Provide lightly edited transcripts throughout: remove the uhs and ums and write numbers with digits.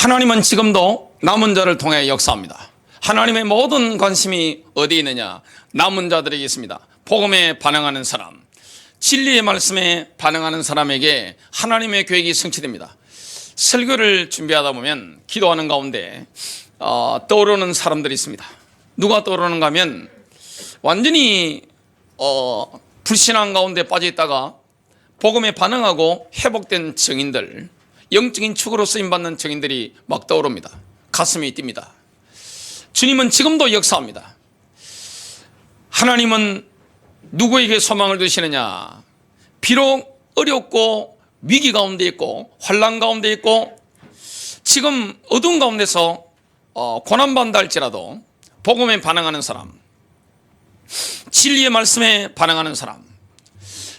하나님은 지금도 남은 자를 통해 역사합니다. 하나님의 모든 관심이 어디에 있느냐? 남은 자들에게 있습니다. 복음에 반응하는 사람, 진리의 말씀에 반응하는 사람에게 하나님의 계획이 성취됩니다. 설교를 준비하다 보면 기도하는 가운데 떠오르는 사람들이 있습니다. 누가 떠오르는가 하면 완전히 불신앙 가운데 빠져 있다가 복음에 반응하고 회복된 증인들, 영적인 축으로 쓰임받는 증인들이 막 떠오릅니다. 가슴이 뜁니다. 주님은 지금도 역사합니다. 하나님은 누구에게 소망을 두시느냐? 비록 어렵고 위기 가운데 있고 환난 가운데 있고 지금 어두운 가운데서 고난받는다 할지라도 복음에 반응하는 사람, 진리의 말씀에 반응하는 사람,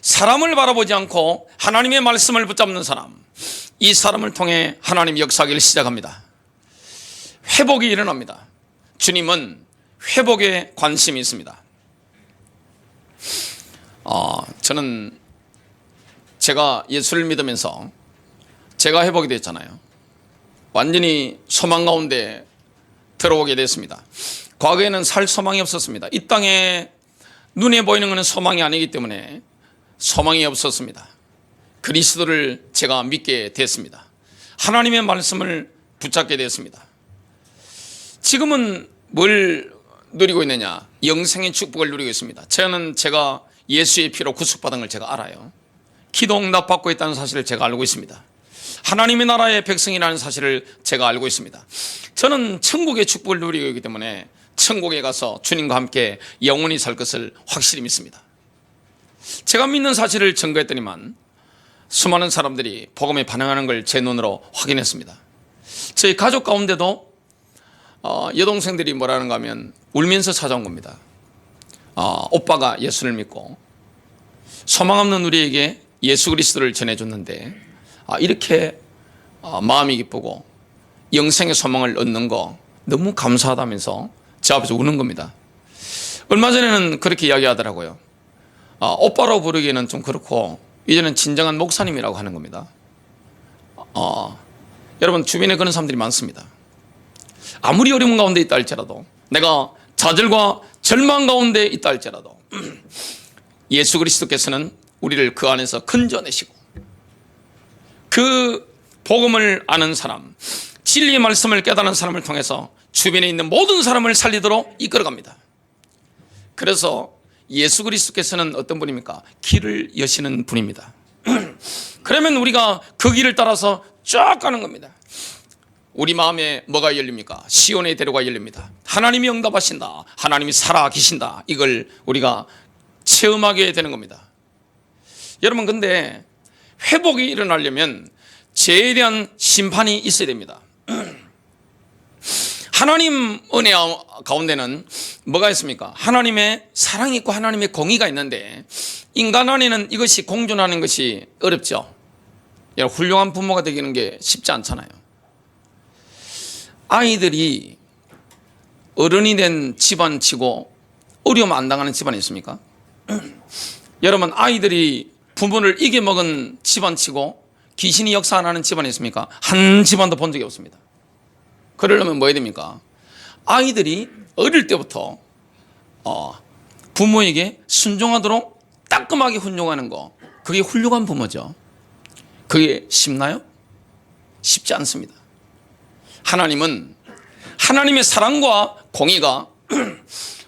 사람을 바라보지 않고 하나님의 말씀을 붙잡는 사람, 이 사람을 통해 하나님 역사하기를 시작합니다. 회복이 일어납니다. 주님은 회복에 관심이 있습니다. 저는 제가 예수를 믿으면서 제가 회복이 됐잖아요. 완전히 소망 가운데 들어오게 됐습니다. 과거에는 살 소망이 없었습니다. 이 땅에 눈에 보이는 것은 소망이 아니기 때문에 소망이 없었습니다. 그리스도를 제가 믿게 됐습니다. 하나님의 말씀을 붙잡게 됐습니다. 지금은 뭘 누리고 있느냐? 영생의 축복을 누리고 있습니다. 저는 제가 예수의 피로 구속받은 걸 제가 알아요. 기도 응답 받고 있다는 사실을 제가 알고 있습니다. 하나님의 나라의 백성이라는 사실을 제가 알고 있습니다. 저는 천국의 축복을 누리고 있기 때문에 천국에 가서 주님과 함께 영원히 살 것을 확실히 믿습니다. 제가 믿는 사실을 증거했더니만 수많은 사람들이 복음에 반응하는 걸 제 눈으로 확인했습니다. 저희 가족 가운데도 여동생들이 뭐라는가 하면 울면서 찾아온 겁니다. 오빠가 예수를 믿고 소망 없는 우리에게 예수 그리스도를 전해줬는데 이렇게 마음이 기쁘고 영생의 소망을 얻는 거 너무 감사하다면서 제 앞에서 우는 겁니다. 얼마 전에는 그렇게 이야기하더라고요. 오빠라고 부르기에는 좀 그렇고 이제는 진정한 목사님이라고 하는 겁니다. 여러분 주변에 그런 사람들이 많습니다. 아무리 어려운 가운데 있다 할지라도, 내가 좌절과 절망 가운데 있다 할지라도 예수 그리스도께서는 우리를 그 안에서 건져내시고 그 복음을 아는 사람, 진리의 말씀을 깨닫는 사람을 통해서 주변에 있는 모든 사람을 살리도록 이끌어갑니다. 그래서 예수 그리스도께서는 어떤 분입니까? 길을 여시는 분입니다. 그러면 우리가 그 길을 따라서 쫙 가는 겁니다. 우리 마음에 뭐가 열립니까? 시온의 대로가 열립니다. 하나님이 응답하신다, 하나님이 살아 계신다, 이걸 우리가 체험하게 되는 겁니다. 여러분, 근데 회복이 일어나려면 죄에 대한 심판이 있어야 됩니다. 하나님 은혜 가운데는 뭐가 있습니까? 하나님의 사랑이 있고 하나님의 공의가 있는데 인간 안에는 이것이 공존하는 것이 어렵죠. 훌륭한 부모가 되기는 게 쉽지 않잖아요. 아이들이 어른이 된 집안 치고 어려움 안 당하는 집안이 있습니까? 여러분, 아이들이 부모를 이겨먹은 집안 치고 귀신이 역사 안 하는 집안이 있습니까? 한 집안도 본 적이 없습니다. 그러려면 뭐 해야 됩니까? 아이들이 어릴 때부터 부모에게 순종하도록 따끔하게 훈육하는 거, 그게 훌륭한 부모죠. 그게 쉽나요? 쉽지 않습니다. 하나님은 하나님의 사랑과 공의가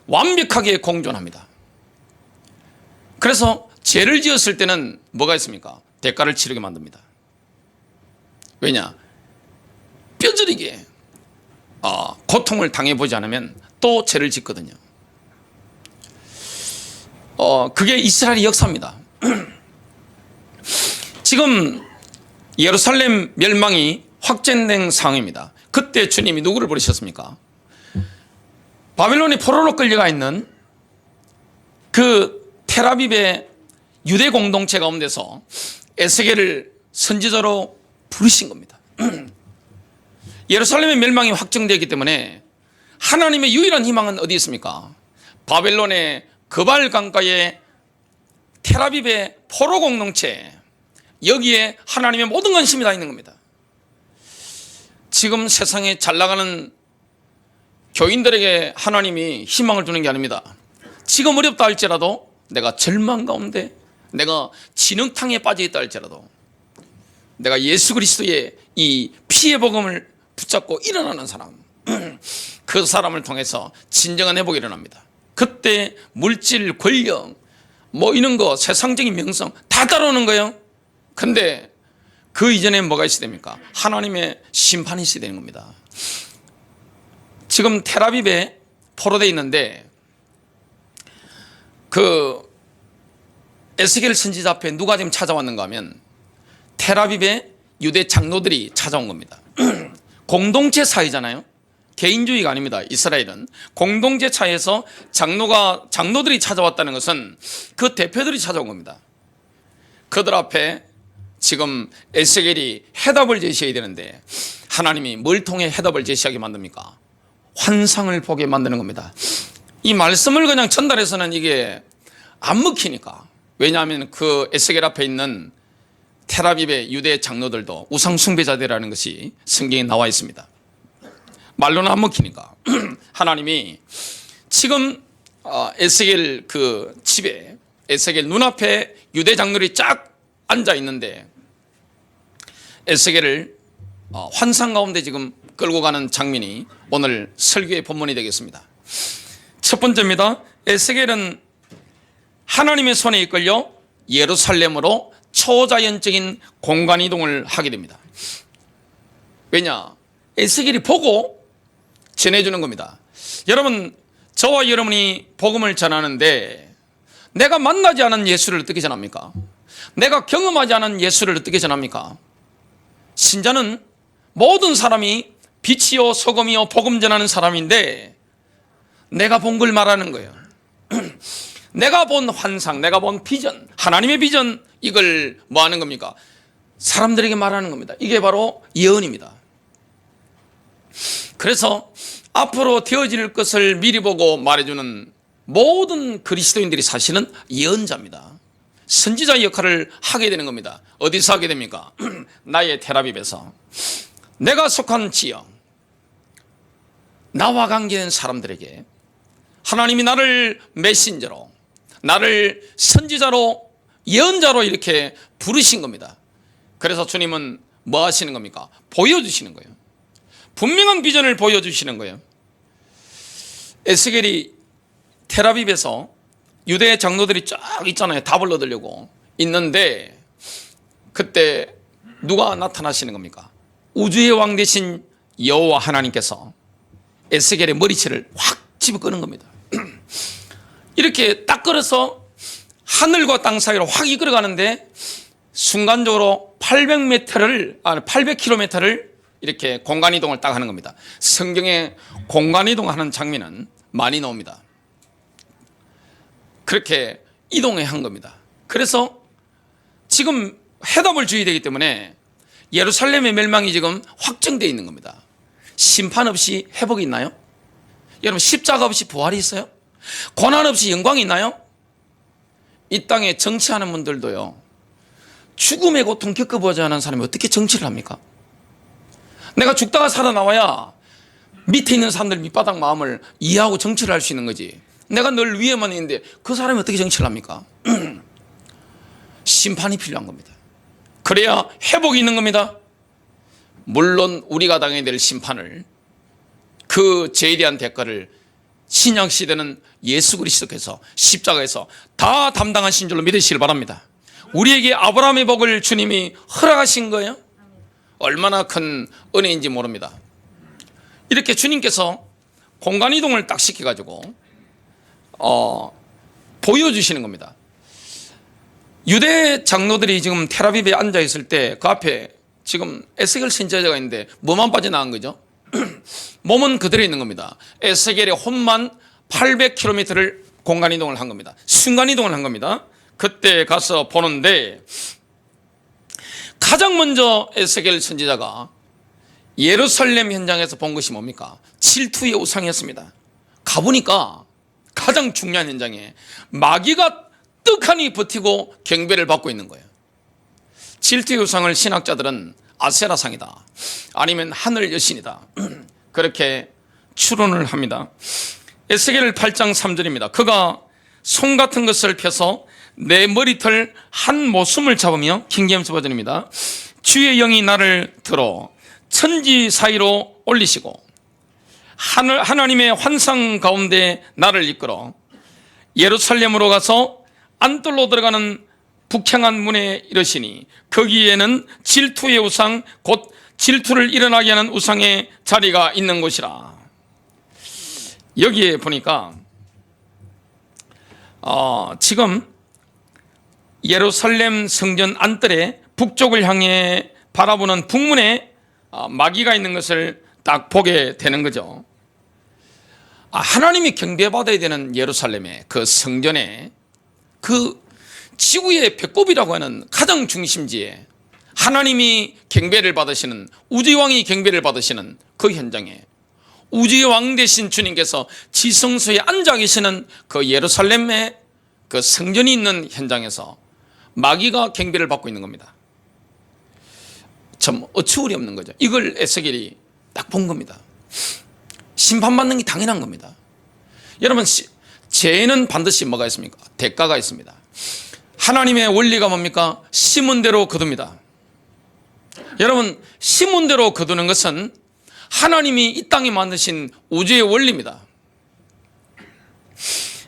완벽하게 공존합니다. 그래서 죄를 지었을 때는 뭐가 있습니까? 대가를 치르게 만듭니다. 왜냐? 뼈저리게 고통을 당해보지 않으면 또 죄를 짓거든요. 그게 이스라엘의 역사입니다. 지금 예루살렘 멸망이 확정된 상황입니다. 그때 주님이 누구를 부르셨습니까? 바벨론의 포로로 끌려가 있는 그 텔아비브의 유대 공동체 가운데서 에스겔을 선지자로 부르신 겁니다. 예루살렘의 멸망이 확정되기 때문에 하나님의 유일한 희망은 어디 있습니까? 바벨론의 그발 강가의 텔아비브의 포로 공동체, 여기에 하나님의 모든 관심이 다 있는 겁니다. 지금 세상에 잘 나가는 교인들에게 하나님이 희망을 주는 게 아닙니다. 지금 어렵다 할지라도, 내가 절망 가운데, 내가 진흙탕에 빠져 있다 할지라도, 내가 예수 그리스도의 이 피의 복음을 붙잡고 일어나는 사람, 그 사람을 통해서 진정한 회복이 일어납니다. 그때 물질, 권력, 뭐 이런 거, 세상적인 명성 다 따라오는 거예요. 근데 그 이전에 뭐가 있어야 됩니까? 하나님의 심판이 있어야 되는 겁니다. 지금 텔아비브에 포로되어 있는데, 그 에스겔 선지자 앞에 누가 지금 찾아왔는가 하면 텔아비브의 유대 장로들이 찾아온 겁니다. 공동체 사회잖아요. 개인주의가 아닙니다. 이스라엘은 공동체 차에서 장로들이 찾아왔다는 것은 그 대표들이 찾아온 겁니다. 그들 앞에 지금 에스겔이 해답을 제시해야 되는데, 하나님이 뭘 통해 해답을 제시하게 만듭니까? 환상을 보게 만드는 겁니다. 이 말씀을 그냥 전달해서는 이게 안 먹히니까. 왜냐하면 그 에스겔 앞에 있는 텔아비브의 유대 장로들도 우상 숭배자들이라는 것이 성경에 나와 있습니다. 말로는 안 먹히니까 하나님이 지금 에스겔 그 집에, 에스겔 눈앞에 유대 장로들이 쫙 앉아 있는데, 에스겔을 환상 가운데 지금 끌고 가는 장면이 오늘 설교의 본문이 되겠습니다. 첫 번째입니다. 에스겔은 하나님의 손에 이끌려 예루살렘으로 초자연적인 공간 이동을 하게 됩니다. 왜냐? 에스겔이 보고 전해주는 겁니다. 여러분, 저와 여러분이 복음을 전하는데 내가 만나지 않은 예수를 어떻게 전합니까? 내가 경험하지 않은 예수를 어떻게 전합니까? 신자는 모든 사람이 빛이요 소금이요 복음 전하는 사람인데, 내가 본 걸 말하는 거예요. 내가 본 환상, 내가 본 비전, 하나님의 비전, 이걸 뭐 하는 겁니까? 사람들에게 말하는 겁니다. 이게 바로 예언입니다. 그래서 앞으로 되어질 것을 미리 보고 말해주는 모든 그리스도인들이 사실은 예언자입니다. 선지자의 역할을 하게 되는 겁니다. 어디서 하게 됩니까? 나의 텔아비브에서 내가 속한 지역, 나와 관계된 사람들에게 하나님이 나를 메신저로, 나를 선지자로, 예언자로 이렇게 부르신 겁니다. 그래서 주님은 뭐 하시는 겁니까? 보여주시는 거예요. 분명한 비전을 보여주시는 거예요. 에스겔이 텔아비브에서 유대 장로들이 쫙 있잖아요. 답을 얻으려고 있는데, 그때 누가 나타나시는 겁니까? 우주의 왕 되신 여호와 하나님께서 에스겔의 머리채를 확 집어 끄는 겁니다. 이렇게 딱 끌어서 하늘과 땅 사이로 확 이끌어 가는데, 순간적으로 800km를 이렇게 공간 이동을 딱 하는 겁니다. 성경에 공간 이동하는 장면은 많이 나옵니다. 그렇게 이동해 한 겁니다. 그래서 지금 해답을 줘야 되기 때문에 예루살렘의 멸망이 지금 확정되어 있는 겁니다. 심판 없이 회복이 있나요? 여러분, 십자가 없이 부활이 있어요? 고난 없이 영광이 있나요? 이 땅에 정치하는 분들도요, 죽음의 고통 겪어보지 않은 사람이 어떻게 정치를 합니까? 내가 죽다가 살아나와야 밑에 있는 사람들 밑바닥 마음을 이해하고 정치를 할 수 있는 거지. 내가 늘 위에만 있는데 그 사람이 어떻게 정치를 합니까? 심판이 필요한 겁니다. 그래야 회복이 있는 겁니다. 물론 우리가 당해야 될 심판을, 그 죄에 대한 대가를 신약시대는 예수 그리스도께서 십자가에서 다 담당하신 줄로 믿으시길 바랍니다. 우리에게 아브라함의 복을 주님이 허락하신 거예요. 얼마나 큰 은혜인지 모릅니다. 이렇게 주님께서 공간 이동을 딱 시켜가지고 보여주시는 겁니다. 유대 장로들이 지금 텔아비브에 앉아 있을 때 그 앞에 지금 에스겔 선지자가 있는데 뭐만 빠져나간 거죠? 몸은 그대로 있는 겁니다. 에스겔의 혼만 800km를 공간 이동을 한 겁니다. 순간 이동을 한 겁니다. 그때 가서 보는데, 가장 먼저 에스겔 선지자가 예루살렘 현장에서 본 것이 뭡니까? 질투의 우상이었습니다. 가보니까 가장 중요한 현장에 마귀가 떡하니 버티고 경배를 받고 있는 거예요. 질투의 우상을 신학자들은 아세라상이다, 아니면 하늘 여신이다, 그렇게 추론을 합니다. 에스겔 8장 3절입니다. 그가 손 같은 것을 펴서 내 머리털 한 모숨을 잡으며, 킹제임스 버전입니다, 주의 영이 나를 들어 천지 사이로 올리시고 하나님의 환상 가운데 나를 이끌어 예루살렘으로 가서 안뜰로 들어가는 북향한 문에 이르시니 거기에는 질투의 우상, 곧 질투를 일어나게 하는 우상의 자리가 있는 곳이라. 여기에 보니까 지금 예루살렘 성전 안뜰에 북쪽을 향해 바라보는 북문에 마귀가 있는 것을 딱 보게 되는 거죠. 하나님이 경배받아야 되는 예루살렘의 그 성전에, 그 지구의 배꼽이라고 하는 가장 중심지에 하나님이 경배를 받으시는, 우주왕이 경배를 받으시는 그 현장에 우주의 왕 되신 주님께서 지성소에 앉아 계시는 그 예루살렘의 그 성전이 있는 현장에서 마귀가 경배를 받고 있는 겁니다. 참 어처구니 없는 거죠. 이걸 에스겔이 딱 본 겁니다. 심판받는 게 당연한 겁니다. 여러분, 죄는 반드시 뭐가 있습니까? 대가가 있습니다. 하나님의 원리가 뭡니까? 심은 대로 거둡니다. 여러분, 심은 대로 거두는 것은 하나님이 이 땅에 만드신 우주의 원리입니다.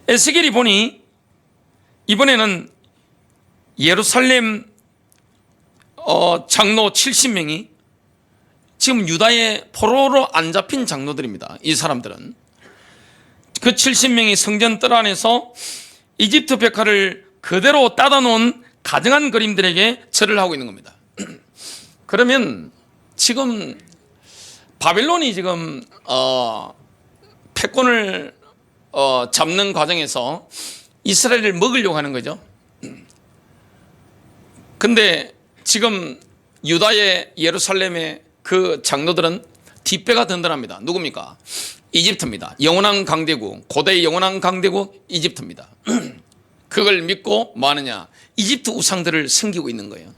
에스겔이 보니 이번에는 예루살렘 장로 70명이 지금 유다의 포로로 안 잡힌 장로들입니다. 이 사람들은 그 70명이 성전 뜰 안에서 이집트 벽화를 그대로 따다 놓은 가증한 그림들에게 절을 하고 있는 겁니다. 그러면 지금 바벨론이 지금 패권을 잡는 과정에서 이스라엘을 먹으려고 하는 거죠. 근데 지금 유다의 예루살렘의 그 장로들은 뒷배가 든든합니다. 누굽니까? 이집트입니다. 영원한 강대국, 고대의 영원한 강대국 이집트입니다. 그걸 믿고 뭐 하느냐? 이집트 우상들을 섬기고 있는 거예요.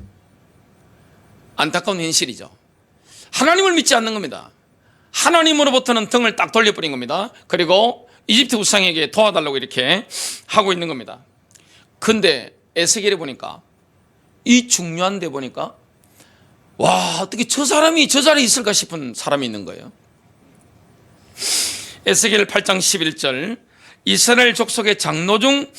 안타까운 현실이죠. 하나님을 믿지 않는 겁니다. 하나님으로부터는 등을 딱 돌려버린 겁니다. 그리고 이집트 우상에게 도와달라고 이렇게 하고 있는 겁니다. 근데 에스겔에 보니까, 이 중요한 데 보니까, 와, 어떻게 저 사람이 저 자리에 있을까 싶은 사람이 있는 거예요. 에스겔 8장 11절, 이스라엘 족속의 장로 중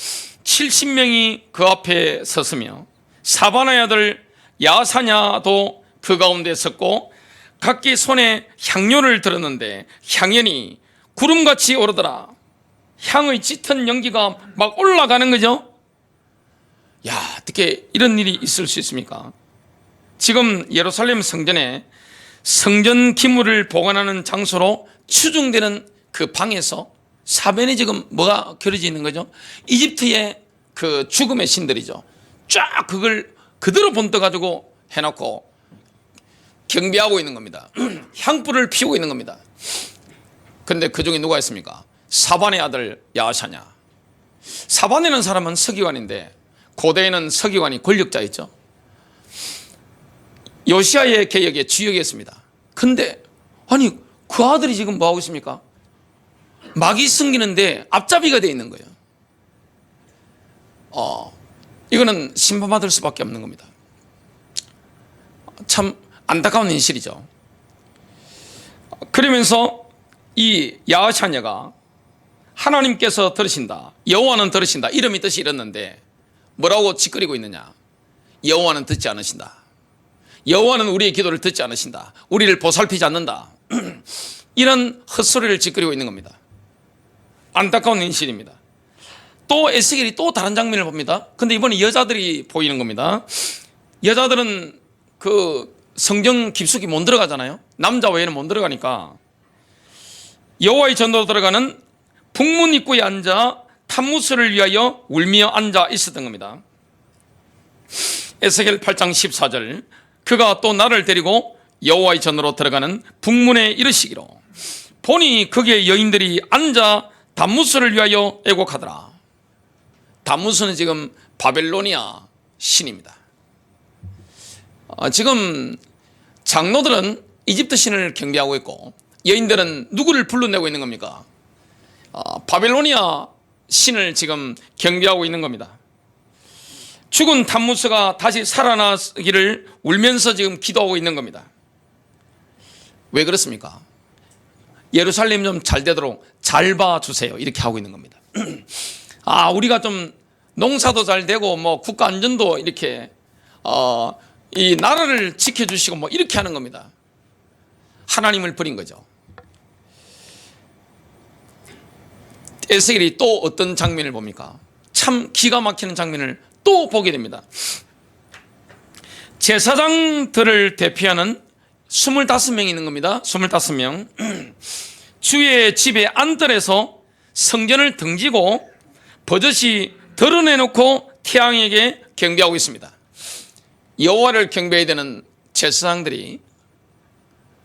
70명이 그 앞에 섰으며 사바나의 아들 야사냐도 그 가운데 섰고 각기 손에 향료를 들었는데 향연이 구름같이 오르더라. 향의 짙은 연기가 막 올라가는 거죠. 야, 어떻게 이런 일이 있을 수 있습니까? 지금 예루살렘 성전에 성전 기물을 보관하는 장소로 추정되는 그 방에서 사변이 지금 뭐가 그려져 있는 거죠? 이집트의 그 죽음의 신들이죠. 쫙 그걸 그대로 본떠 가지고 해놓고 경배하고 있는 겁니다. 향불을 피우고 있는 겁니다. 그런데 그 중에 누가 있습니까? 사반의 아들 야사냐. 사반이라는 사람은 서기관인데 고대에는 서기관이 권력자였죠. 요시아의 개혁의 주역이었습니다. 근데 아니 그 아들이 지금 뭐하고 있습니까? 마귀 섬기는데 앞잡이가 되어 있는 거예요. 이거는 심판받을 수밖에 없는 겁니다. 참 안타까운 현실이죠. 그러면서 이 야하샤냐가 하나님께서 들으신다, 여호와는 들으신다, 이름이 뜻이 이랬는데 뭐라고 짓거리고 있느냐? 여호와는 듣지 않으신다. 여호와는 우리의 기도를 듣지 않으신다. 우리를 보살피지 않는다. 이런 헛소리를 짓거리고 있는 겁니다. 안타까운 현실입니다. 또 에스겔이 또 다른 장면을 봅니다. 근데 이번에 여자들이 보이는 겁니다. 여자들은 그 성전 깊숙이 못 들어가잖아요. 남자 외에는 못 들어가니까 여호와의 전도로 들어가는 북문 입구에 앉아 탐무스를 위하여 울며 앉아 있었던 겁니다. 에스겔 8장 14절, 그가 또 나를 데리고 여호와의 전으로 들어가는 북문에 이르시기로 보니 거기에 여인들이 앉아 담무스를 위하여 애곡하더라. 담무스는 지금 바벨로니아 신입니다. 지금 장로들은 이집트 신을 경배하고 있고 여인들은 누구를 불러내고 있는 겁니까? 바빌로니아 신을 지금 경배하고 있는 겁니다. 죽은 탐무스가 다시 살아나기를 울면서 지금 기도하고 있는 겁니다. 왜 그렇습니까? 예루살렘 좀 잘 되도록 잘 봐주세요. 이렇게 하고 있는 겁니다. 우리가 좀 농사도 잘 되고 뭐 국가 안전도 이렇게 이 나라를 지켜주시고 뭐 이렇게 하는 겁니다. 하나님을 버린 거죠. 에스겔이 또 어떤 장면을 봅니까? 참 기가 막히는 장면을 또 보게 됩니다. 제사장들을 대표하는 25명이 있는 겁니다. 25명. 주의 집의 안뜰에서 성전을 등지고 버젓이 드러내놓고 태양에게 경배하고 있습니다. 여호와를 경배해야 되는 제사장들이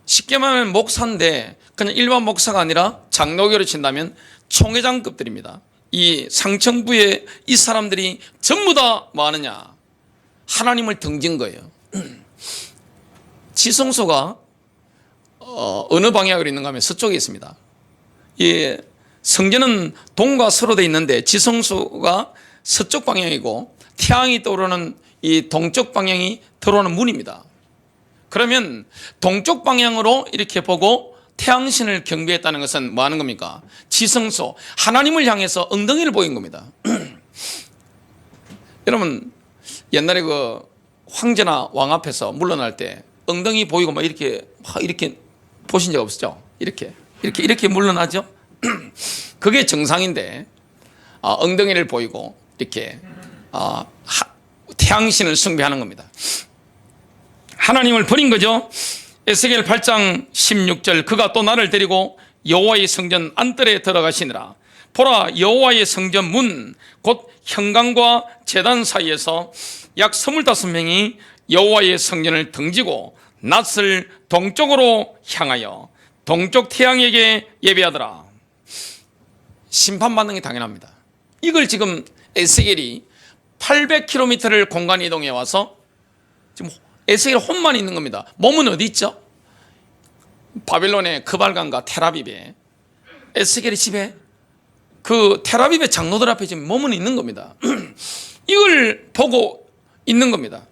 쉽게 말하면 목사인데 그냥 일반 목사가 아니라 장로교로 친다면 총회장급들입니다. 이 상층부에 이 사람들이 전부 다 뭐 하느냐? 하나님을 등진 거예요. 지성소가 어느 방향으로 있는가 하면 서쪽에 있습니다. 이 성전은 동과 서로 되어 있는데 지성소가 서쪽 방향이고 태양이 떠오르는 이 동쪽 방향이 들어오는 문입니다. 그러면 동쪽 방향으로 이렇게 보고 태양신을 경배했다는 것은 뭐 하는 겁니까? 지성소, 하나님을 향해서 엉덩이를 보인 겁니다. 여러분, 옛날에 그 황제나 왕 앞에서 물러날 때 엉덩이 보이고 막 이렇게 보신 적 없으죠? 이렇게 물러나죠? 그게 정상인데, 엉덩이를 보이고 이렇게 태양신을 숭배하는 겁니다. 하나님을 버린 거죠. 에스겔 8장 16절 그가 또 나를 데리고 여호와의 성전 안뜰에 들어가시니라. 보라, 여호와의 성전 문 곧 현관과 제단 사이에서 약 25명이 여호와의 성전을 등지고 낯을 동쪽으로 향하여 동쪽 태양에게 예배하더라. 심판받는 게 당연합니다. 이걸 지금 에스겔이 800km를 공간 이동해 와서 지금 에스겔 혼만 있는 겁니다. 몸은 어디 있죠? 바빌론의 크발강과 테라비브에 에스겔의 집에 그 테라비브의 장로들 앞에 지금 몸은 있는 겁니다. 이걸 보고 있는 겁니다.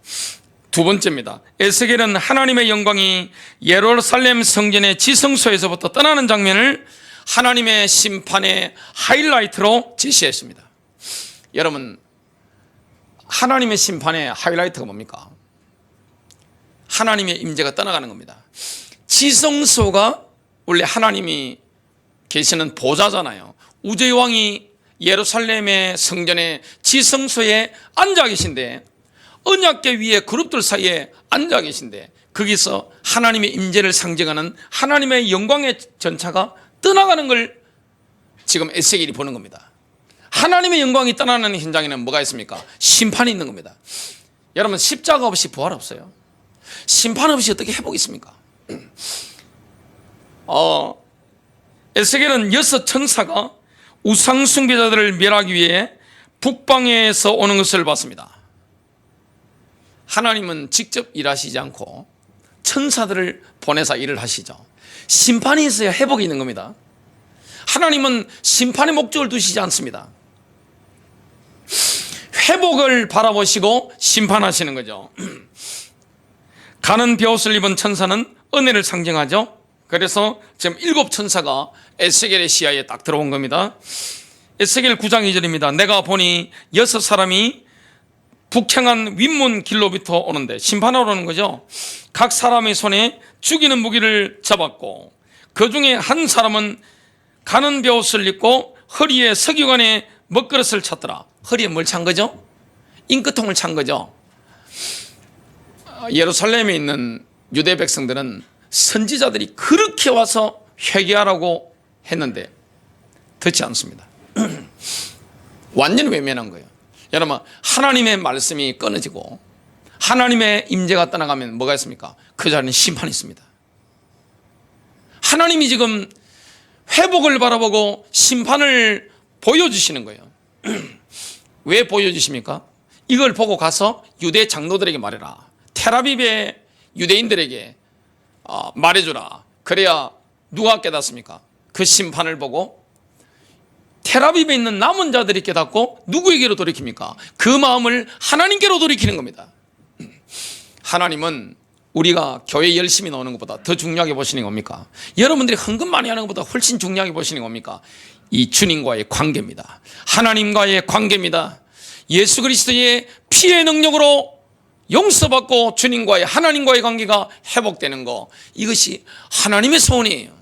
두 번째입니다. 에스겔은 하나님의 영광이 예루살렘 성전의 지성소에서부터 떠나는 장면을 하나님의 심판의 하이라이트로 제시했습니다. 여러분, 하나님의 심판의 하이라이트가 뭡니까? 하나님의 임재가 떠나가는 겁니다. 지성소가 원래 하나님이 계시는 보좌잖아요. 우주의 왕이 예루살렘의 성전의 지성소에 앉아 계신데, 언약궤 위에 그룹들 사이에 앉아 계신데, 거기서 하나님의 임재를 상징하는 하나님의 영광의 전차가 떠나가는 걸 지금 에스겔이 보는 겁니다. 하나님의 영광이 떠나는 현장에는 뭐가 있습니까? 심판이 있는 겁니다. 여러분, 십자가 없이 부활 없어요. 심판 없이 어떻게 회복이 있습니까? 에스겔은 6 천사가 우상 숭배자들을 멸하기 위해 북방에서 오는 것을 봤습니다. 하나님은 직접 일하시지 않고 천사들을 보내서 일을 하시죠. 심판이 있어야 회복이 있는 겁니다. 하나님은 심판의 목적을 두시지 않습니다. 회복을 바라보시고 심판하시는 거죠. 가는 벼옷을 입은 천사는 은혜를 상징하죠. 그래서 지금 7 천사가 에스겔의 시야에 딱 들어온 겁니다. 에스겔 9장 2절입니다. 내가 보니 6 사람이 북향한 윗문 길로부터 오는데, 심판하러 오는 거죠. 각 사람의 손에 죽이는 무기를 잡았고, 그 중에 한 사람은 가는 벼옷을 입고 허리에 석유관에 먹그릇을 찼더라. 허리에 뭘 찬 거죠? 잉크통을 찬 거죠. 예루살렘에 있는 유대 백성들은 선지자들이 그렇게 와서 회개하라고 했는데 듣지 않습니다. 완전히 외면한 거예요. 여러분, 하나님의 말씀이 끊어지고 하나님의 임재가 떠나가면 뭐가 있습니까? 그 자리는 심판이 있습니다. 하나님이 지금 회복을 바라보고 심판을 보여주시는 거예요. 왜 보여주십니까? 이걸 보고 가서 유대 장로들에게 말해라. 테라비브의 유대인들에게 말해주라. 그래야 누가 깨닫습니까? 그 심판을 보고 테라빕에 있는 남은 자들이 깨닫고 누구에게로 돌이킵니까? 그 마음을 하나님께로 돌이키는 겁니다. 하나님은 우리가 교회 열심히 나오는 것보다 더 중요하게 보시는 겁니까? 여러분들이 헌금 많이 하는 것보다 훨씬 중요하게 보시는 겁니까? 이 주님과의 관계입니다. 하나님과의 관계입니다. 예수 그리스도의 피의 능력으로 용서받고 주님과의 하나님과의 관계가 회복되는 것, 이것이 하나님의 소원이에요.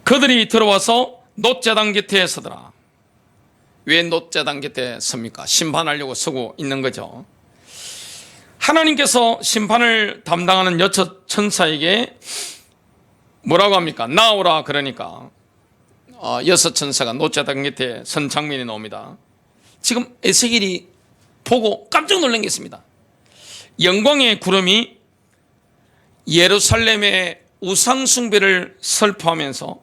그들이 들어와서 놋제단 곁에 서더라. 왜 놋제단 곁에 섭니까? 심판하려고 서고 있는 거죠. 하나님께서 심판을 담당하는 여섯 천사에게 뭐라고 합니까? 나오라 그러니까 여섯 천사가 놋제단 곁에 선 장면이 나옵니다. 지금 에스겔이 보고 깜짝 놀란 게 있습니다. 영광의 구름이 예루살렘의 우상 숭배를 설포하면서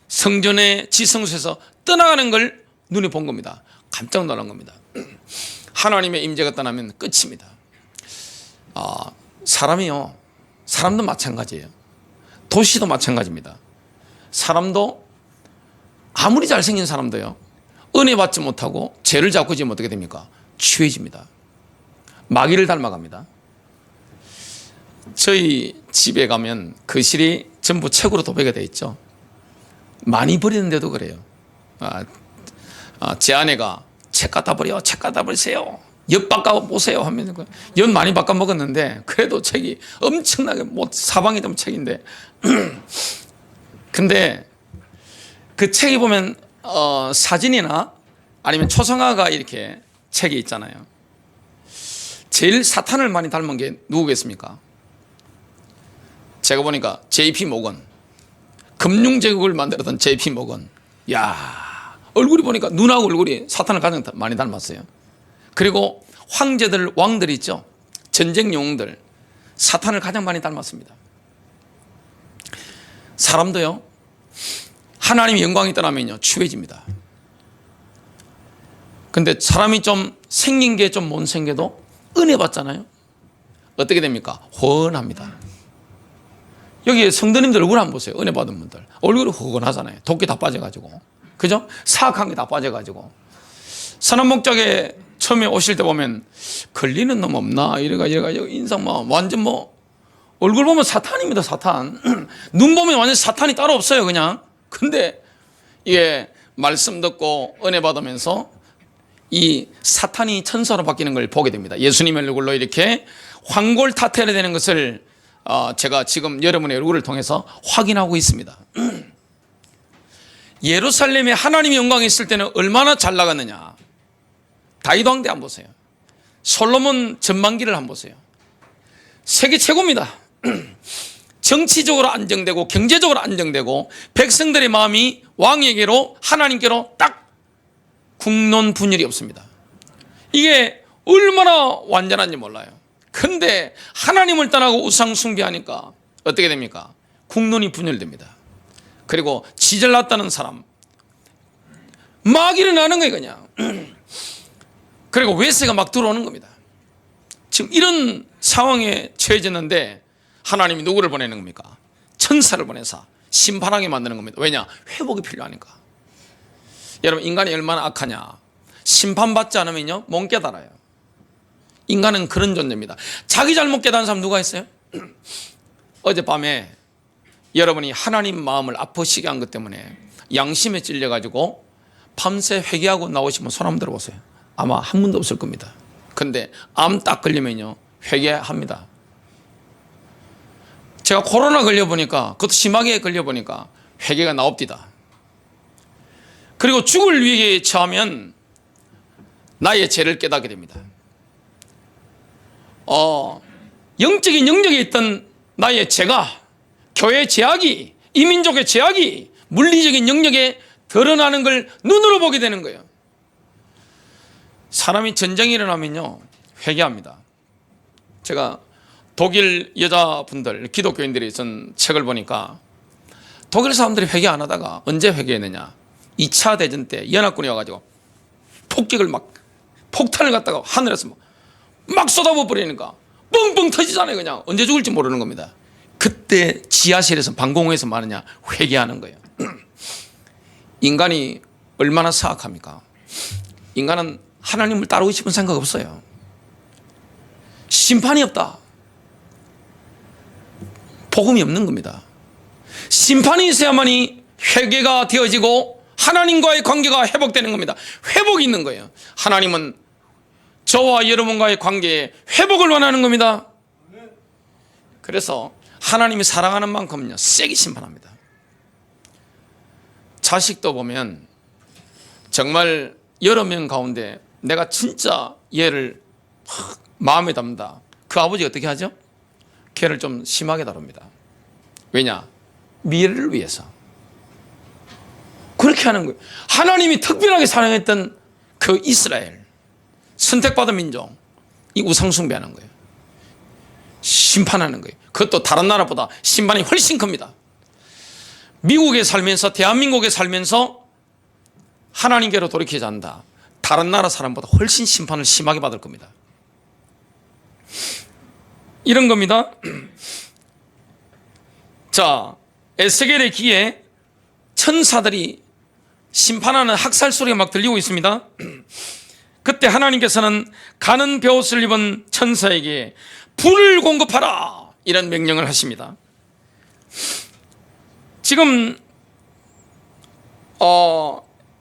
성전의 지성소에서 떠나가는 걸 눈에 본 겁니다. 깜짝 놀란 겁니다. 하나님의 임재가 떠나면 끝입니다. 사람도 마찬가지예요. 도시도 마찬가지입니다. 사람도 아무리 잘생긴 사람도요, 은혜 받지 못하고 죄를 자꾸 지으면 어떻게 됩니까? 취해집니다. 마귀를 닮아갑니다. 저희 집에 가면 거실이 전부 책으로 도배가 되어 있죠. 많이 버리는데도 그래요. 제 아내가 책 갖다 버려, 책 갖다 버리세요, 엿 바꿔 보세요 하면 엿 많이 바꿔 먹었는데 그래도 책이 엄청나게 사방이 좀 책인데 근데 그 책이 보면 사진이나 아니면 초성화가 이렇게 책이 있잖아요. 제일 사탄을 많이 닮은 게 누구겠습니까? 제가 보니까 JP 모건, 금융제국을 만들었던 JP 모건. 야, 얼굴이 보니까 눈하고 얼굴이 사탄을 가장 많이 닮았어요. 그리고 황제들, 왕들 있죠, 전쟁 영웅들, 사탄을 가장 많이 닮았습니다. 사람도요, 하나님의 영광이 떠나면요 추해집니다. 근데 사람이 좀 생긴 게 좀 못생겨도 은혜 받잖아요. 어떻게 됩니까? 훤합니다. 여기 성도님들 얼굴 한번 보세요. 은혜 받은 분들 얼굴이 훤하잖아요. 도끼 다 빠져가지고, 그죠? 사악한 게 다 빠져가지고. 선한 목적에 처음에 오실 때 보면 걸리는 놈 없나 이래가 인상 완전 얼굴 보면 사탄입니다. 사탄. 눈 보면 완전 사탄이 따로 없어요 그냥. 근데 이게 말씀 듣고 은혜 받으면서 이 사탄이 천사로 바뀌는 걸 보게 됩니다. 예수님의 얼굴로 이렇게 황골타태를 되는 것을 제가 지금 여러분의 얼굴을 통해서 확인하고 있습니다. 예루살렘에 하나님의 영광이 있을 때는 얼마나 잘 나갔느냐. 다윗 왕대 한번 보세요. 솔로몬 전망기를 한번 보세요. 세계 최고입니다. 정치적으로 안정되고 경제적으로 안정되고 백성들의 마음이 왕에게로, 하나님께로 딱 국론 분열이 없습니다. 이게 얼마나 완전한지 몰라요. 근데 하나님을 떠나고 우상 숭배하니까 어떻게 됩니까? 국론이 분열됩니다. 그리고 지절났다는 사람 막 일어나는 거예요 그냥. 그리고 외세가 막 들어오는 겁니다. 지금 이런 상황에 처해졌는데 하나님이 누구를 보내는 겁니까? 천사를 보내서 심판하게 만드는 겁니다. 왜냐? 회복이 필요하니까. 여러분, 인간이 얼마나 악하냐. 심판받지 않으면요 못 깨달아요. 인간은 그런 존재입니다. 자기 잘못 깨달은 사람 누가 있어요? 어젯밤에 여러분이 하나님 마음을 아프시게 한 것 때문에 양심에 찔려가지고 밤새 회개하고 나오시면 손 한번 들어보세요. 아마 한 분도 없을 겁니다. 근데 암 딱 걸리면요 회개합니다. 제가 코로나 걸려보니까, 그것도 심하게 걸려보니까 회개가 나옵니다. 그리고 죽을 위기에 처하면 나의 죄를 깨닫게 됩니다. 영적인 영역에 있던 나의 죄가, 교회의 죄악이, 이민족의 죄악이 물리적인 영역에 드러나는 걸 눈으로 보게 되는 거예요. 사람이 전쟁이 일어나면요 회개합니다. 제가 독일 여자분들, 기독교인들이 쓴 책을 보니까 독일 사람들이 회개 안 하다가 언제 회개했느냐, 2차 대전 때 연합군이 와가지고 폭탄을 갖다가 하늘에서 막 쏟아부어 버리니까 뻥뻥 터지잖아요. 그냥 언제 죽을지 모르는 겁니다. 그때 지하실에서 방공호에서 말하냐 회개하는 거예요. 인간이 얼마나 사악합니까? 인간은 하나님을 따르고 싶은 생각 없어요. 심판이 없다. 복음이 없는 겁니다. 심판이 있어야만이 회개가 되어지고 하나님과의 관계가 회복되는 겁니다. 회복이 있는 거예요. 하나님은 저와 여러분과의 관계에 회복을 원하는 겁니다. 그래서 하나님이 사랑하는 만큼은요 세게 심판합니다. 자식도 보면 정말 여러 명 가운데 내가 진짜 얘를 마음에 담는다. 그 아버지 어떻게 하죠? 걔를 좀 심하게 다룹니다. 왜냐? 미래를 위해서. 그렇게 하는 거예요. 하나님이 특별하게 사랑했던 그 이스라엘, 선택받은 민족, 이 우상숭배하는 거예요. 심판하는 거예요. 그것도 다른 나라보다 심판이 훨씬 큽니다. 미국에 살면서, 대한민국에 살면서 하나님께로 돌이키지 않는다. 다른 나라 사람보다 훨씬 심판을 심하게 받을 겁니다. 이런 겁니다. 자, 에스겔의 귀에 천사들이 심판하는 학살 소리가 막 들리고 있습니다. 그때 하나님께서는 가는 베옷을 입은 천사에게 불을 공급하라 이런 명령을 하십니다. 지금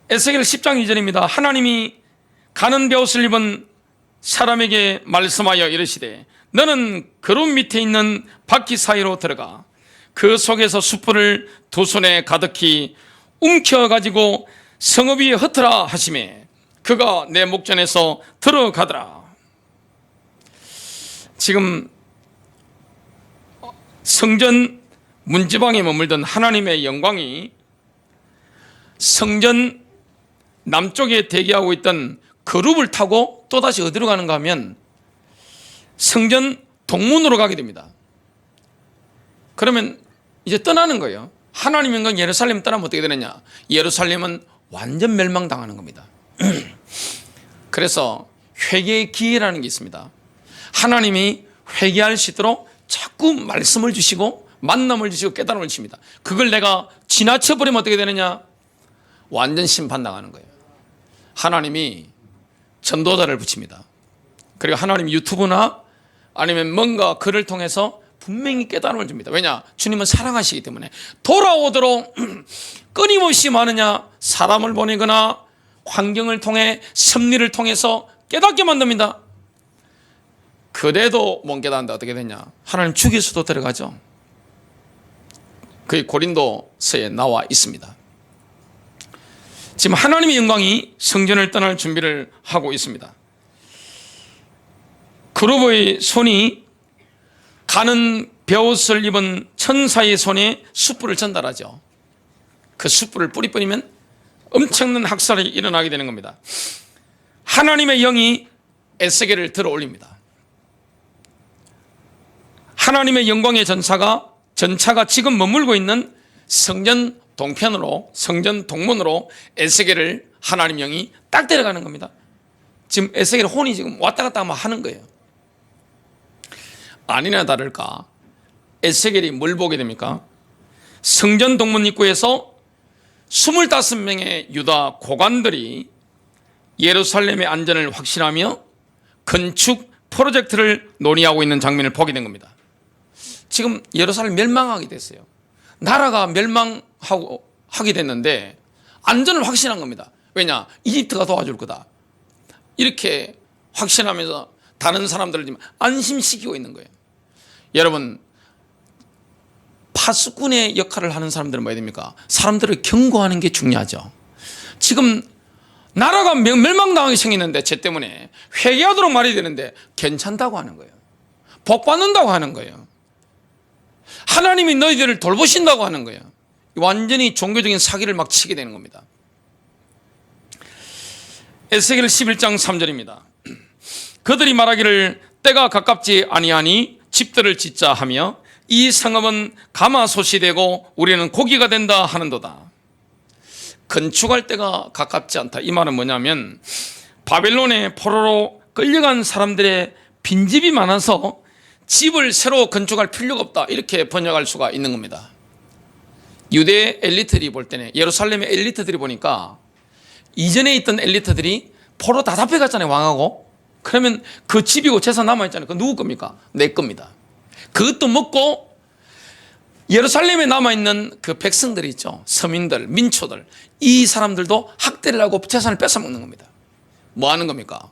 에스겔 10장 2절입니다. 하나님이 가는 베옷을 입은 사람에게 말씀하여 이르시되 너는 그룹 밑에 있는 바퀴 사이로 들어가 그 속에서 숯불을 두 손에 가득히 움켜가지고 성읍 위에 흩으라 하시매 그가 내 목전에서 들어가더라. 지금 성전 문지방에 머물던 하나님의 영광이 성전 남쪽에 대기하고 있던 그룹을 타고 또다시 어디로 가는가 하면 성전 동문으로 가게 됩니다. 그러면 이제 떠나는 거예요. 하나님 영광 예루살렘 떠나면 어떻게 되느냐? 예루살렘은 완전 멸망당하는 겁니다. 그래서 회개의 기회라는 게 있습니다. 하나님이 회개할 수 있도록 자꾸 말씀을 주시고 만남을 주시고 깨달음을 주십니다. 그걸 내가 지나쳐버리면 어떻게 되느냐? 완전 심판당하는 거예요. 하나님이 전도자를 붙입니다. 그리고 하나님 유튜브나 아니면 뭔가 글을 통해서 분명히 깨달음을 줍니다. 왜냐? 주님은 사랑하시기 때문에. 돌아오도록 끊임없이 많으냐? 사람을 보내거나 환경을 통해 섭리를 통해서 깨닫게 만듭니다. 그래도 못 깨닫는다 어떻게 되냐? 하나님 죽일 수도 들어가죠. 그게 고린도서에 나와 있습니다. 지금 하나님의 영광이 성전을 떠날 준비를 하고 있습니다. 그룹의 손이 가는 베옷을 입은 천사의 손에 숯불을 전달하죠. 그 숯불을 뿌리 뿌리면 엄청난 학살이 일어나게 되는 겁니다. 하나님의 영이 에스겔을 들어 올립니다. 하나님의 영광의 전차가 지금 머물고 있는 성전 동편으로, 성전 동문으로 에스겔을 하나님 영이 딱 데려가는 겁니다. 지금 에스겔 혼이 지금 왔다 갔다 하는 거예요. 아니나 다를까 에스겔이 뭘 보게 됩니까? 성전 동문 입구에서 25명의 유다 고관들이 예루살렘의 안전을 확신하며 건축 프로젝트를 논의하고 있는 장면을 보게 된 겁니다. 지금 예루살렘 멸망하게 됐어요. 나라가 멸망하게 됐는데 안전을 확신한 겁니다. 왜냐? 이집트가 도와줄 거다. 이렇게 확신하면서 다른 사람들을 지금 안심시키고 있는 거예요. 여러분, 파수꾼의 역할을 하는 사람들은 뭐야 됩니까? 사람들을 경고하는 게 중요하죠. 지금 나라가 멸망당하게 생겼는데 쟤 때문에 회개하도록 말이 되는데 괜찮다고 하는 거예요. 복 받는다고 하는 거예요. 하나님이 너희들을 돌보신다고 하는 거예요. 완전히 종교적인 사기를 막 치게 되는 겁니다. 에스겔 11장 3절입니다. 그들이 말하기를 때가 가깝지 아니하니 집들을 짓자 하며 이 성읍은 가마솥이 되고 우리는 고기가 된다 하는도다. 건축할 때가 가깝지 않다. 이 말은 뭐냐면 바벨론의 포로로 끌려간 사람들의 빈집이 많아서 집을 새로 건축할 필요가 없다, 이렇게 번역할 수가 있는 겁니다. 유대 엘리트들이 볼 때는, 예루살렘의 엘리트들이 보니까 이전에 있던 엘리트들이 포로 다 잡혀갔잖아요, 왕하고. 그러면 그 집이고 재산 남아있잖아요. 그거 누구 겁니까? 내 겁니다. 그것도 먹고 예루살렘에 남아있는 그 백성들이 있죠, 서민들, 민초들, 이 사람들도 학대를 하고 재산을 뺏어먹는 겁니다. 뭐 하는 겁니까?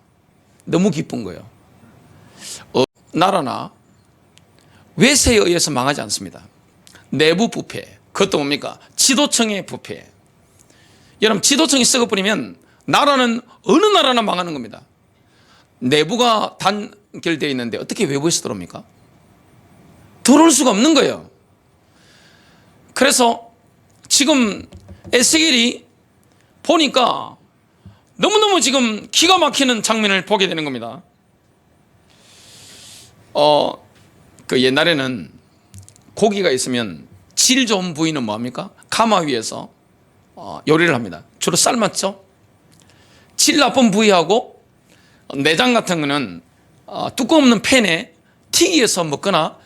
너무 기쁜 거예요. 나라나 외세에 의해서 망하지 않습니다. 내부 부패, 그것도 뭡니까? 지도층의 부패. 여러분, 지도층이 썩어버리면 나라는, 어느 나라나 망하는 겁니다. 내부가 단결되어 있는데 어떻게 외부에서 들어옵니까? 들어올 수가 없는 거예요. 그래서 지금 에스겔이 보니까 너무너무 지금 기가 막히는 장면을 보게 되는 겁니다. 그 옛날에는 고기가 있으면 질 좋은 부위는 뭐합니까? 가마 위에서 요리를 합니다. 주로 삶았죠. 질 나쁜 부위하고 내장 같은 거는 뚜껑 없는 팬에 튀기해서 먹거나,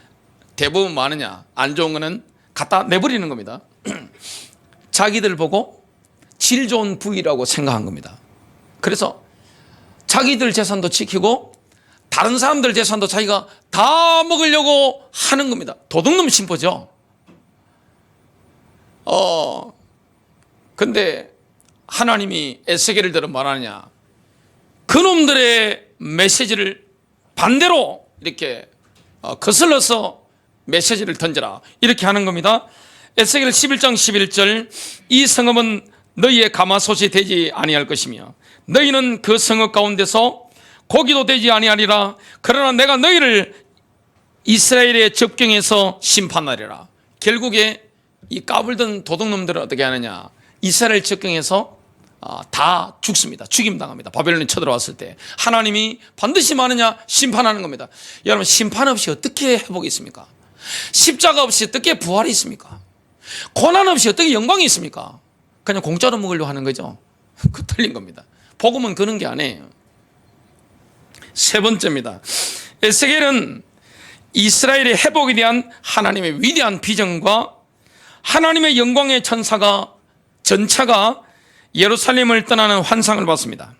대부분 뭐 하느냐, 안 좋은 거는 갖다 내버리는 겁니다. 자기들 보고 질 좋은 부위라고 생각한 겁니다. 그래서 자기들 재산도 지키고 다른 사람들 재산도 자기가 다 먹으려고 하는 겁니다. 도둑놈 심보죠. 근데 하나님이 에스겔을 들어 말하느냐, 그놈들의 메시지를 반대로 이렇게 거슬러서 메시지를 던져라, 이렇게 하는 겁니다. 에스겔 11장 11절, 이 성읍은 너희의 가마솥이 되지 아니할 것이며 너희는 그 성읍 가운데서 고기도 되지 아니하리라. 그러나 내가 너희를 이스라엘의 접경에서 심판하리라. 결국에 이 까불던 도둑놈들을 어떻게 하느냐, 이스라엘 접경에서 다 죽습니다. 죽임당합니다. 바벨론이 쳐들어왔을 때 하나님이 반드시 마느냐, 심판하는 겁니다. 여러분, 심판 없이 어떻게 회복이 있습니까? 십자가 없이 어떻게 부활이 있습니까? 고난 없이 어떻게 영광이 있습니까? 그냥 공짜로 먹으려고 하는 거죠. 그 틀린 겁니다. 복음은 그런 게 아니에요. 세 번째입니다. 에스겔은 이스라엘의 회복에 대한 하나님의 위대한 비전과 하나님의 영광의 전차가 예루살렘을 떠나는 환상을 봤습니다.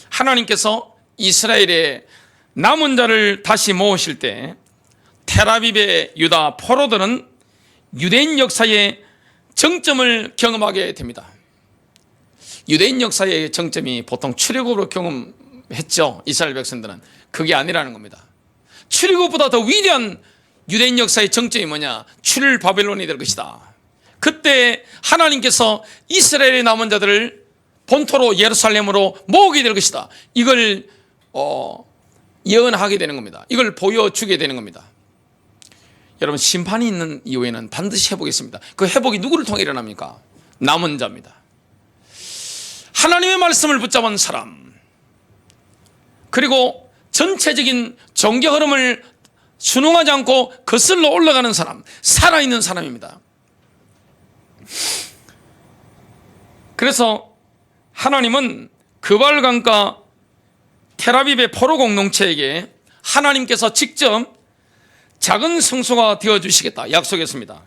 하나님께서 이스라엘의 남은 자를 다시 모으실 때 텔아비브의 유다 포로들은 유대인 역사의 정점을 경험하게 됩니다. 유대인 역사의 정점이 보통 출애굽으로 경험했죠. 이스라엘 백성들은. 그게 아니라는 겁니다. 출애굽보다 더 위대한 유대인 역사의 정점이 뭐냐? 출 바벨론이 될 것이다. 그때 하나님께서 이스라엘의 남은 자들을 본토로 예루살렘으로 모으게 될 것이다. 이걸 예언하게 되는 겁니다. 이걸 보여주게 되는 겁니다. 여러분, 심판이 있는 이후에는 반드시 회복이 있습니다. 그 회복이 누구를 통해 일어납니까? 남은 자입니다. 하나님의 말씀을 붙잡은 사람, 그리고 전체적인 종교 흐름을 순응하지 않고 거슬러 올라가는 사람, 살아있는 사람입니다. 그래서 하나님은 그발강과 텔아비브의 포로 공동체에게 하나님께서 직접 작은 성소가 되어주시겠다 약속했습니다.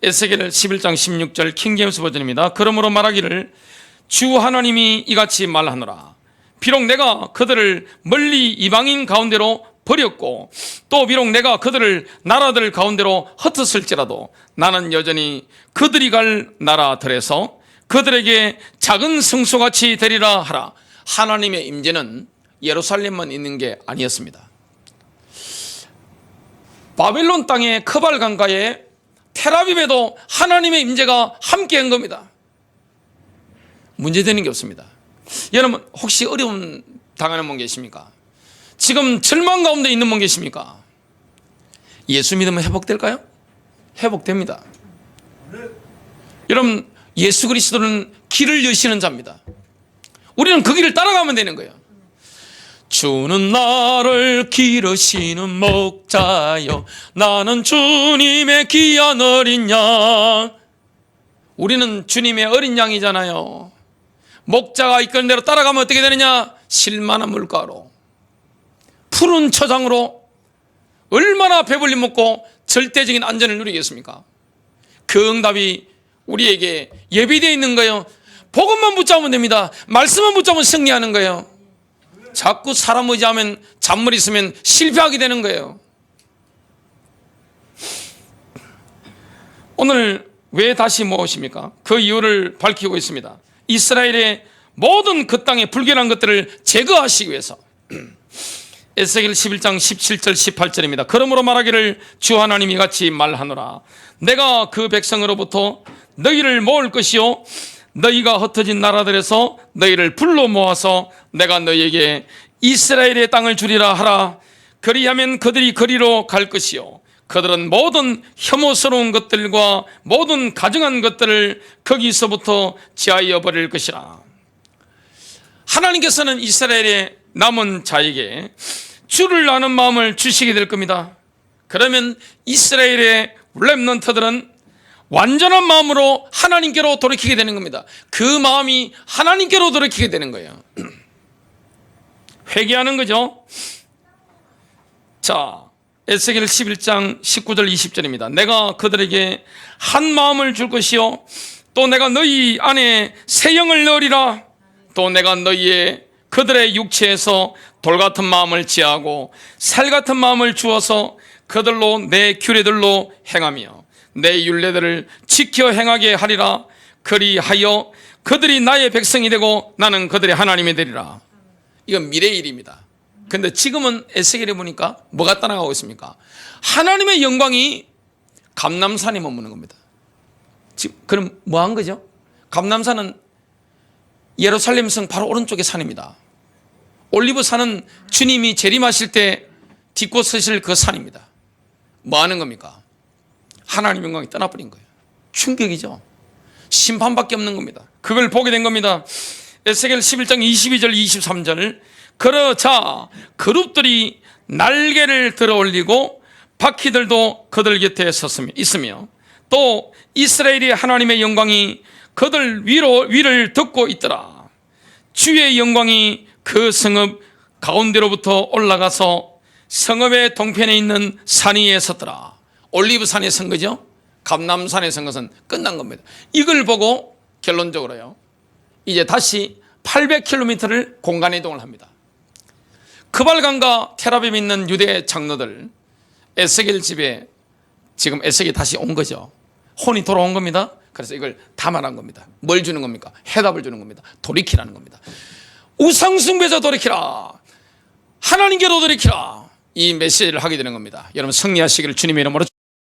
에스겔 11장 16절 킹제임스 버전입니다. 그러므로 말하기를, 주 하나님이 이같이 말하노라. 비록 내가 그들을 멀리 이방인 가운데로 버렸고 또 비록 내가 그들을 나라들 가운데로 흩었을지라도 나는 여전히 그들이 갈 나라들에서 그들에게 작은 성소같이 되리라 하라. 하나님의 임재는 예루살렘만 있는 게 아니었습니다. 바벨론 땅의 크발 강가에 텔아비브에도 하나님의 임재가 함께한 겁니다. 문제되는 게 없습니다. 여러분, 혹시 어려움 당하는 분 계십니까? 지금 절망 가운데 있는 분 계십니까? 예수 믿으면 회복될까요? 회복됩니다. 여러분, 예수 그리스도는 길을 여시는 자입니다. 우리는 그 길을 따라가면 되는 거예요. 주는 나를 기르시는 목자여, 나는 주님의 귀한 어린 양. 우리는 주님의 어린 양이잖아요. 목자가 이끄는 대로 따라가면 어떻게 되느냐? 실만한 물가로, 푸른 초장으로 얼마나 배불리 먹고 절대적인 안전을 누리겠습니까? 그 응답이 우리에게 예비되어 있는 거예요. 복음만 붙잡으면 됩니다. 말씀만 붙잡으면 승리하는 거예요. 자꾸 사람 의지하면 잔머리 있으면 실패하게 되는 거예요. 오늘 왜 다시 모으십니까? 그 이유를 밝히고 있습니다. 이스라엘의 모든 그 땅에 불결한 것들을 제거하시기 위해서. 에스겔 11장 17절 18절입니다. 그러므로 말하기를 주 하나님이 같이 말하노라. 내가 그 백성으로부터 너희를 모을 것이요 너희가 흩어진 나라들에서 너희를 불러 모아서 내가 너희에게 이스라엘의 땅을 주리라 하라. 그리하면 그들이 거리로 갈 것이요 그들은 모든 혐오스러운 것들과 모든 가증한 것들을 거기서부터 제하여 버릴 것이라. 하나님께서는 이스라엘의 남은 자에게 주를 아는 마음을 주시게 될 겁니다. 그러면 이스라엘의 렘넌트들은 완전한 마음으로 하나님께로 돌이키게 되는 겁니다. 그 마음이 하나님께로 돌이키게 되는 거예요. 회개하는 거죠. 자, 에스겔 11장 19절 20절입니다. 내가 그들에게 한 마음을 줄 것이요 또 내가 너희 안에 새 영을 넣으리라. 또 내가 너희의 그들의 육체에서 돌 같은 마음을 지하고 살 같은 마음을 주어서 그들로 내 규례들로 행하며 내 율례들을 지켜 행하게 하리라. 그리하여 그들이 나의 백성이 되고 나는 그들의 하나님이 되리라. 이건 미래의 일입니다. 그런데 지금은 에스겔에 보니까 뭐가 따라가고 있습니까? 하나님의 영광이 감람산에 머무는 겁니다. 지금 그럼 뭐 한 거죠? 감람산은 예루살렘 성 바로 오른쪽의 산입니다. 올리브산은 주님이 재림하실 때 딛고 서실 그 산입니다. 뭐 하는 겁니까? 하나님의 영광이 떠나버린 거예요. 충격이죠. 심판밖에 없는 겁니다. 그걸 보게 된 겁니다. 에스겔 11장 22절 23절 그러자 그룹들이 날개를 들어 올리고 바퀴들도 그들 곁에 있으며 또 이스라엘이 하나님의 영광이 그들 위를 덮고 있더라. 주의 영광이 그 성읍 가운데로부터 올라가서 성읍의 동편에 있는 산 위에 섰더라. 올리브산에 선 거죠. 감람산에 선 것은 끝난 겁니다. 이걸 보고 결론적으로요, 이제 다시 800km를 공간 이동을 합니다. 크발강과 테라빔에 있는 유대 장로들 에스겔 집에 지금 에스겔이 다시 온 거죠. 혼이 돌아온 겁니다. 그래서 이걸 담아낸 겁니다. 뭘 주는 겁니까? 해답을 주는 겁니다. 돌이키라는 겁니다. 우상숭배자 돌이키라. 하나님께로 돌이키라. 이 메시지를 하게 되는 겁니다. 여러분 승리하시기를 주님의 이름으로